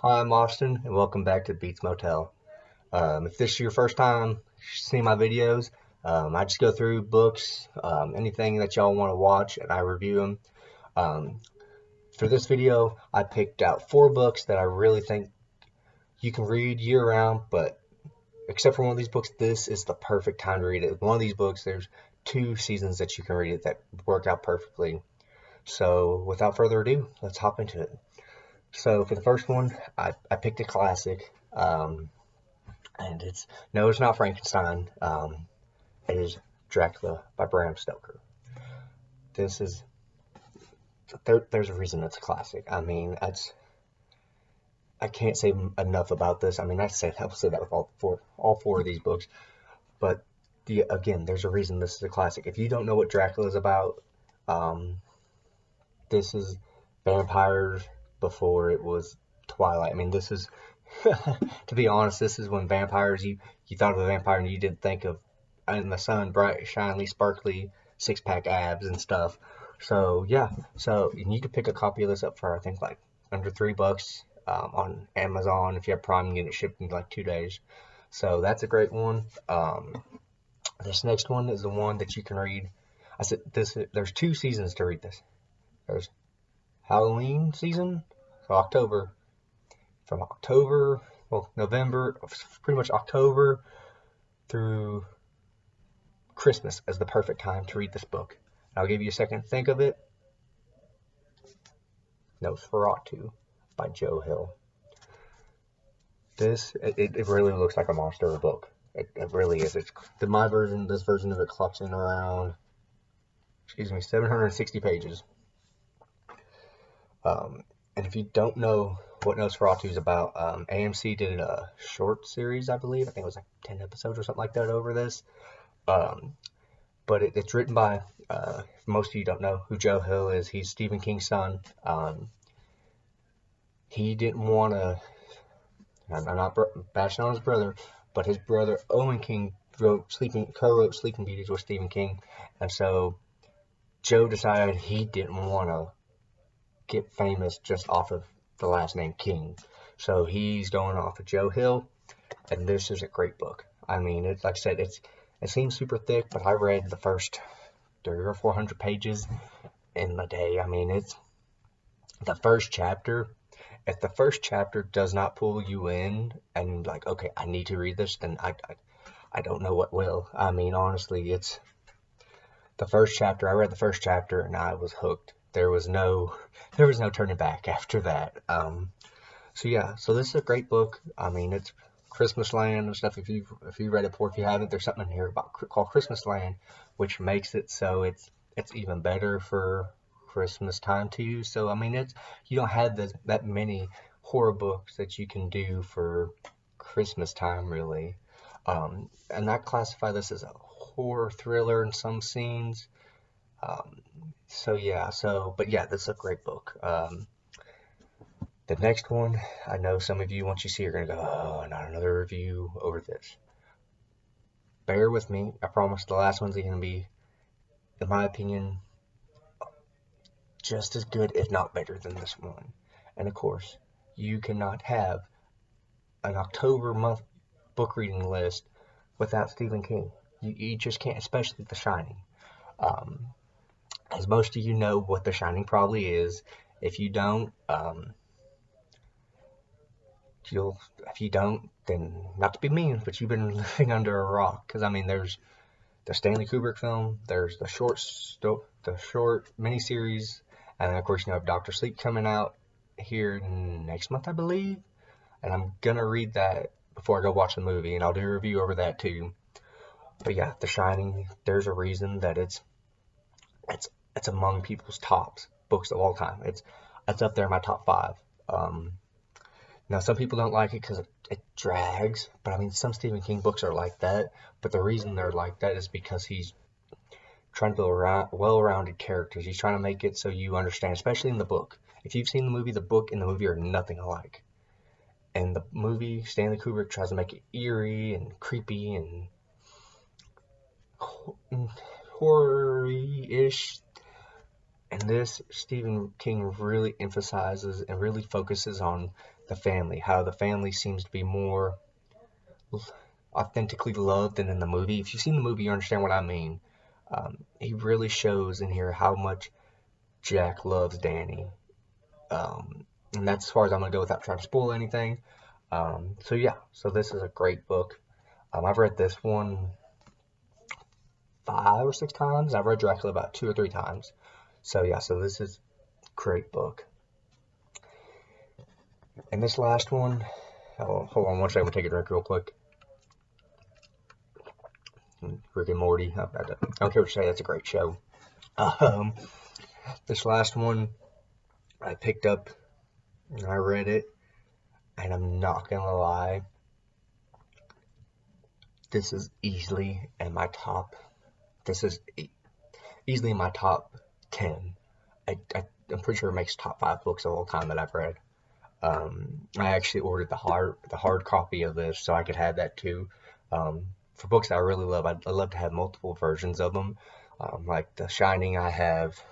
Hi, I'm Austin, and welcome back to Beats Motel. If this is your first time seeing my videos, I just go through books, anything that y'all want to watch, and I review them. Um, for this video, I picked out 4 books that I really think you can read year-round, but except for one of these books, this is the perfect time to read it. One of these books, there's 2 seasons that you can read it that work out perfectly. So, without further ado, let's hop into it. So, for the first one, I picked a classic. And it's not Frankenstein. It is Dracula by Bram Stoker. This is there's a reason it's a classic. I mean, I can't say enough about this. I mean, I will say that with all four of these books, but again, there's a reason this is a classic. If you don't know what Dracula is about, um, this is vampires before it was Twilight. I mean, this is to be honest, this is when vampires you thought of a vampire and you didn't think of in the sun, bright, shiny, sparkly, 6-pack abs and stuff. So yeah, so you can pick a copy of this up for I think like under $3 on Amazon. If you have Prime, you get it shipped in like 2 days. So that's a great one. This next one is the one that you can read. I said this. There's 2 seasons to read this. There's Halloween season, so November, pretty much October through Christmas is the perfect time to read this book. I'll give you a second to think of it. Nosferatu by Joe Hill. It really looks like a monster of a book. It really is. This version of it clocks in around, 760 pages. And if you don't know what Nosferatu is about, AMC did a short series, I believe. I think it was like 10 episodes or something like that over this. But it's written by, most of you don't know who Joe Hill is. He's Stephen King's son. He didn't want to, I'm not bashing on his brother, but his brother Owen King co-wrote Sleeping Beauties with Stephen King. And so Joe decided he didn't want to get famous just off of the last name King. So he's going off of Joe Hill, and this is a great book. I mean, like I said, it seems super thick, but I read the first 300 or 400 pages in a day. I mean, it's the first chapter. If the first chapter does not pull you in and like, okay, I need to read this, then I don't know what will. I mean, honestly, it's the first chapter. I read the first chapter and I was hooked. There was no turning back after that. So yeah, so this is a great book. I mean, it's Christmas Land and stuff. If you read it before, if you haven't, there's something in here called Christmas Land, which makes it so it's even better for Christmas time too. So I mean, you don't have that many horror books that you can do for Christmas time really. And I classify this as a horror thriller in some scenes. But yeah, this is a great book. The next one, I know some of you, once you see it, are going to go, oh, not another review over this. Bear with me. I promise the last one's going to be, in my opinion, just as good, if not better than this one. And of course, you cannot have an October month book reading list without Stephen King. You just can't, especially The Shining. As most of you know what The Shining probably is. If you don't, then not to be mean, but you've been living under a rock. Because I mean, there's the Stanley Kubrick film, there's the short miniseries, and then of course you have Doctor Sleep coming out here next month, I believe. And I'm gonna read that before I go watch the movie, and I'll do a review over that too. But yeah, The Shining. There's a reason that it's among people's tops books of all time. It's up there in my top 5. Now, some people don't like it because it drags, but I mean, some Stephen King books are like that. But the reason they're like that is because he's trying to build well-rounded characters. He's trying to make it so you understand, especially in the book. If you've seen the movie, the book and the movie are nothing alike. And the movie, Stanley Kubrick tries to make it eerie and creepy and horror-ish. And this, Stephen King really emphasizes and really focuses on the family, how the family seems to be more authentically loved than in the movie. If you've seen the movie, you understand what I mean. He really shows in here how much Jack loves Danny. And that's as far as I'm going to go without trying to spoil anything. So yeah, so this is a great book. I've read this one 5 or 6 times. I've read Dracula about 2 or 3 times. So yeah, so this is a great book. And this last one, oh, hold on one second, I'm going to take a drink real quick. Rick and Morty, I don't care what you say, that's a great show. This last one, I picked up and I read it, and I'm not going to lie, this is easily in my top, easily in my top 10. I'm pretty sure it makes top 5 books of all time that I've read. I actually ordered the hard copy of this so I could have that too. For books that I really love, I'd love to have multiple versions of them. Like The Shining, I have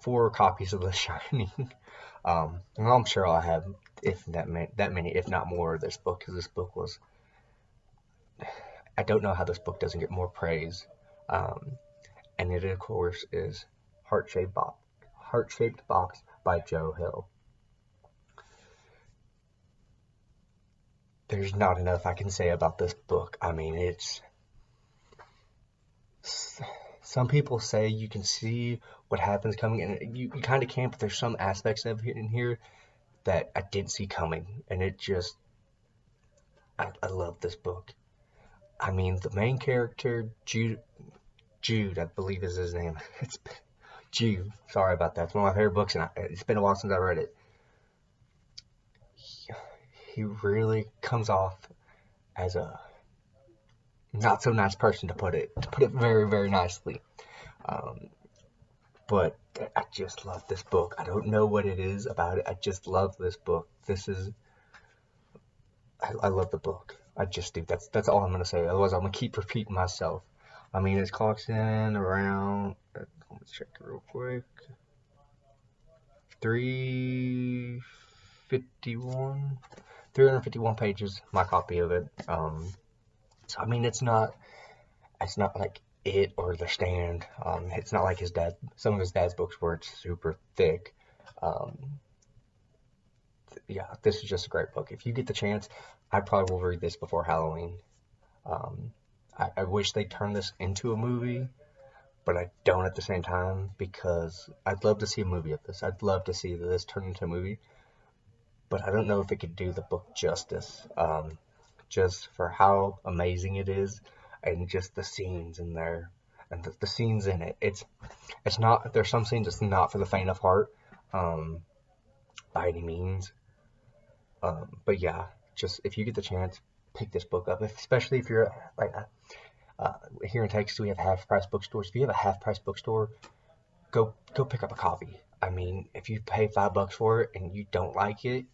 4 copies of The Shining. And I'm sure I'll have that many, if not more, of this book, because this book was, I don't know how this book doesn't get more praise. And it, of course, is Heart-Shaped Box by Joe Hill. There's not enough I can say about this book. I mean, some people say you can see what happens coming, and you kind of can, but there's some aspects of it in here that I didn't see coming, and it just, I love this book. I mean, the main character, Jude, I believe is his name. It's Jude. Sorry about that. It's one of my favorite books, and it's been a while since I read it. He really comes off as a not so nice person, to put it very, very nicely. But I just love this book. I don't know what it is about it. I just love this book. I love the book. I just do. That's all I'm gonna say. Otherwise, I'm gonna keep repeating myself. I mean, it clocks in around. Let's check it real quick. 351 pages. My copy of it. So I mean, it's not like it or The Stand. It's not like some of his dad's books where it's super thick. Yeah, this is just a great book. If you get the chance, I probably will read this before Halloween. I wish they turned this into a movie, but I don't at the same time, because I'd love to see a movie of this. I'd love to see this turn into a movie, but I don't know if it could do the book justice, just for how amazing it is, and just the scenes in there, and the scenes in it. It's not, there's some scenes it's not for the faint of heart, by any means. But yeah, just if you get the chance, pick this book up, especially if you're like, here in Texas we have half-price bookstores. If you have a half-price bookstore, go pick up a copy. I mean, if you pay $5 for it and you don't like it,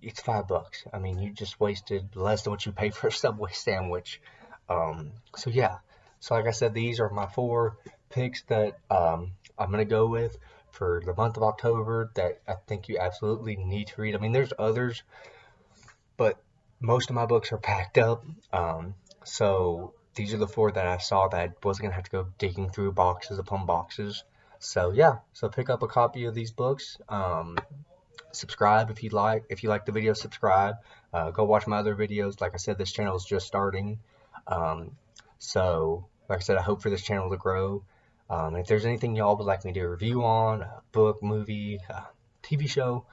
it's $5. I mean, you just wasted less than what you pay for a Subway sandwich. So yeah, so like I said, these are my 4 picks that I'm gonna go with for the month of October that I think you absolutely need to read. I mean, there's others, but most of my books are packed up. So these are the 4 that I saw that I wasn't gonna have to go digging through boxes upon boxes. So yeah, so pick up a copy of these books. Subscribe if you like. If you like the video, subscribe. Go watch my other videos. Like I said, this channel is just starting. So like I said, I hope for this channel to grow. If there's anything y'all would like me to review on, a book, movie, TV show,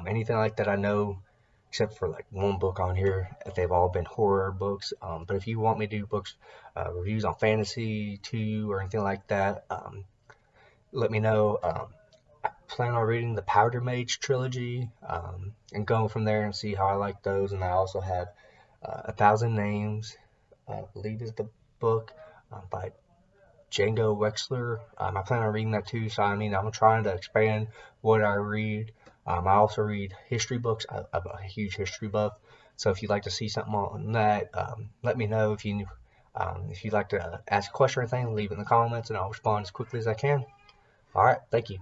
anything like that, I know, except for like one book on here, they've all been horror books. But if you want me to do books, reviews on fantasy too, or anything like that, let me know. I plan on reading the Powder Mage trilogy, and going from there and see how I like those. And I also have 1,000 Names, I believe is the book, by Django Wexler. I plan on reading that too. So I mean, I'm trying to expand what I read. I also read history books. I'm a huge history buff. So if you'd like to see something on that, let me know. If you If you'd like to ask a question or anything, leave it in the comments and I'll respond as quickly as I can. All right, thank you.